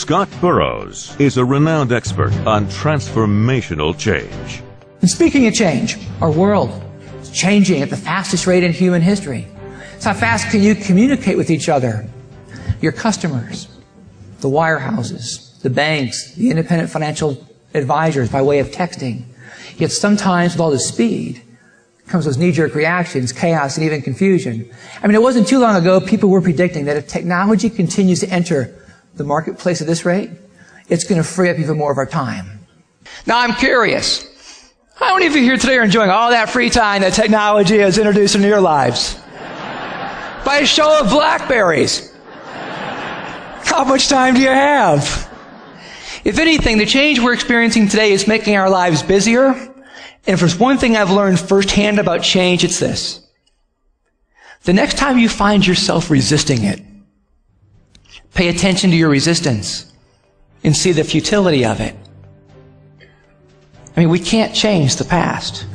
Scott Burrows is a renowned expert on transformational change. And speaking of change, our world is changing at the fastest rate in human history. So how fast can you communicate with each other? Your customers, the wirehouses, the banks, the independent financial advisors by way of texting. Yet sometimes with all the speed comes those knee-jerk reactions, chaos, and even confusion. I mean, it wasn't too long ago people were predicting that if technology continues to enter the marketplace at this rate, it's going to free up even more of our time. Now, I'm curious. How many of you here today are enjoying all that free time that technology has introduced into your lives? By a show of BlackBerries. How much time do you have? If anything, the change we're experiencing today is making our lives busier. And if there's one thing I've learned firsthand about change, it's this. The next time you find yourself resisting it, pay attention to your resistance and see the futility of it. I mean, we can't change the past,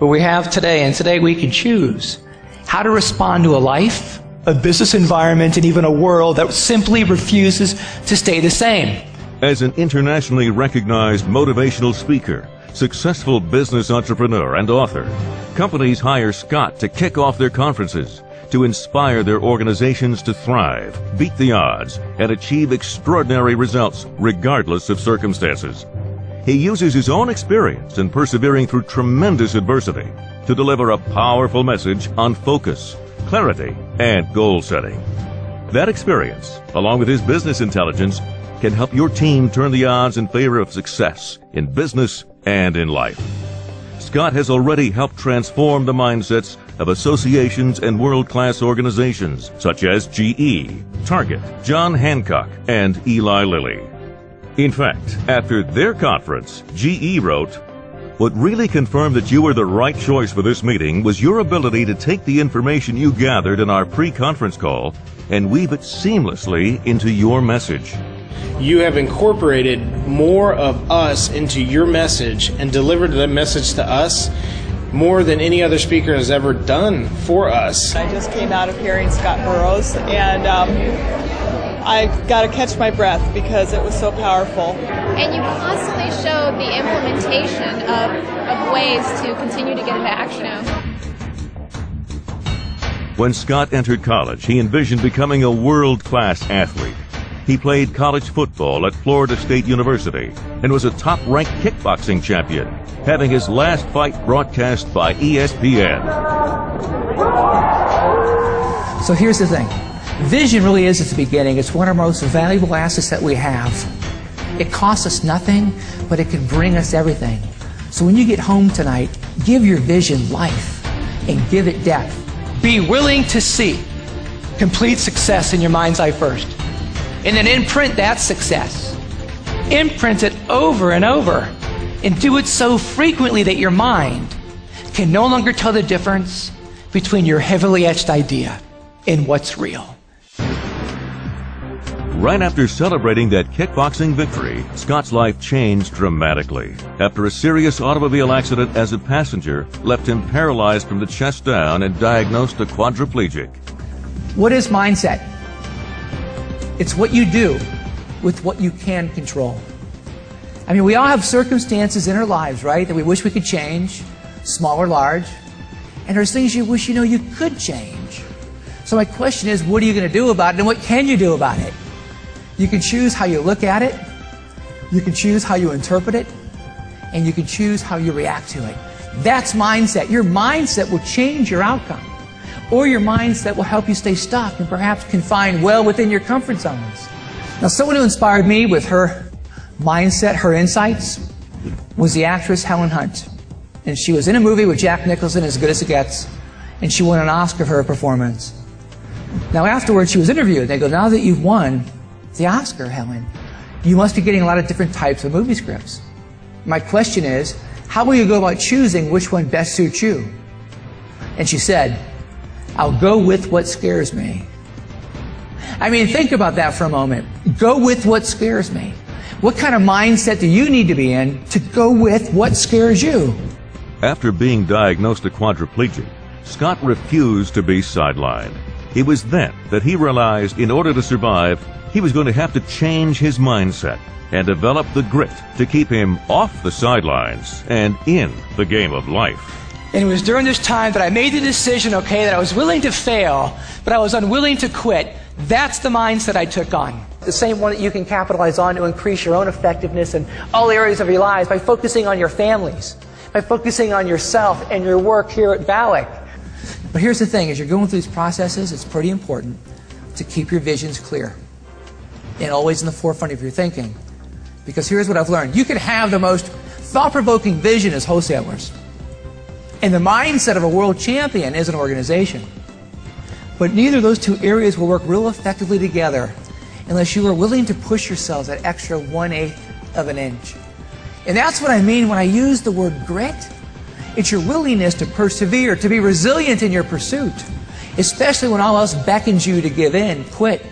but we have today, and today we can choose how to respond to a life, a business environment, and even a world that simply refuses to stay the same. As an internationally recognized motivational speaker, successful business entrepreneur, and author, companies hire Scott to kick off their conferences, to inspire their organizations to thrive, beat the odds, and achieve extraordinary results regardless of circumstances. He uses his own experience in persevering through tremendous adversity to deliver a powerful message on focus, clarity, and goal setting. That experience, along with his business intelligence, can help your team turn the odds in favor of success in business and in life. Scott has already helped transform the mindsets of associations and world-class organizations such as GE, Target, John Hancock, and Eli Lilly. In fact, after their conference, GE wrote, "What really confirmed that you were the right choice for this meeting was your ability to take the information you gathered in our pre-conference call and weave it seamlessly into your message. You have incorporated more of us into your message and delivered that message to us more than any other speaker has ever done for us." I just came out of hearing Scott Burrows, and I got to catch my breath because it was so powerful. And you constantly showed the implementation of ways to continue to get into action. When Scott entered college, he envisioned becoming a world-class athlete. He played college football at Florida State University and was a top-ranked kickboxing champion, having his last fight broadcast by ESPN. So here's the thing. Vision really is at the beginning. It's one of our most valuable assets that we have. It costs us nothing, but it can bring us everything. So when you get home tonight, give your vision life and give it depth. Be willing to see complete success in your mind's eye first. And then imprint that success. Imprint it over and over. And do it so frequently that your mind can no longer tell the difference between your heavily etched idea and what's real. Right after celebrating that kickboxing victory, Scott's life changed dramatically after a serious automobile accident as a passenger left him paralyzed from the chest down and diagnosed a quadriplegic. What is mindset? It's what you do with what you can control. I mean, we all have circumstances in our lives, right, that we wish we could change, small or large. And there's things you wish you could change. So my question is, what are you going to do about it, and what can you do about it? You can choose how you look at it, you can choose how you interpret it, and you can choose how you react to it. That's mindset. Your mindset will change your outcome. Or your mindset will help you stay stuck and perhaps confined well within your comfort zones. Now, someone who inspired me with her mindset, her insights, was the actress Helen Hunt. And she was in a movie with Jack Nicholson, As Good as It Gets, and she won an Oscar for her performance. Now, afterwards, she was interviewed. They go, "Now that you've won the Oscar, Helen, you must be getting a lot of different types of movie scripts. My question is, how will you go about choosing which one best suits you?" And she said, "I'll go with what scares me." I mean, think about that for a moment. Go with what scares me. What kind of mindset do you need to be in to go with what scares you? After being diagnosed a quadriplegic, Scott refused to be sidelined. It was then that he realized in order to survive, he was going to have to change his mindset and develop the grit to keep him off the sidelines and in the game of life. And it was during this time that I made the decision, okay, that I was willing to fail, but I was unwilling to quit. That's the mindset I took on. The same one that you can capitalize on to increase your own effectiveness in all areas of your lives by focusing on your families, by focusing on yourself and your work here at Valak. But here's the thing, as you're going through these processes, it's pretty important to keep your visions clear and always in the forefront of your thinking. Because here's what I've learned. You can have the most thought-provoking vision as wholesalers. And the mindset of a world champion is an organization. But neither of those two areas will work real effectively together unless you are willing to push yourselves that extra 1/8 of an inch. And that's what I mean when I use the word grit. It's your willingness to persevere, to be resilient in your pursuit, especially when all else beckons you to give in, quit,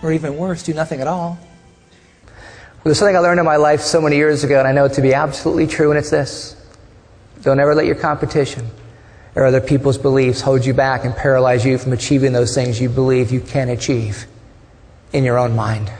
or even worse, do nothing at all. Well, there's something I learned in my life so many years ago, and I know it to be absolutely true, and it's this. Don't ever let your competition or other people's beliefs hold you back and paralyze you from achieving those things you believe you can achieve in your own mind.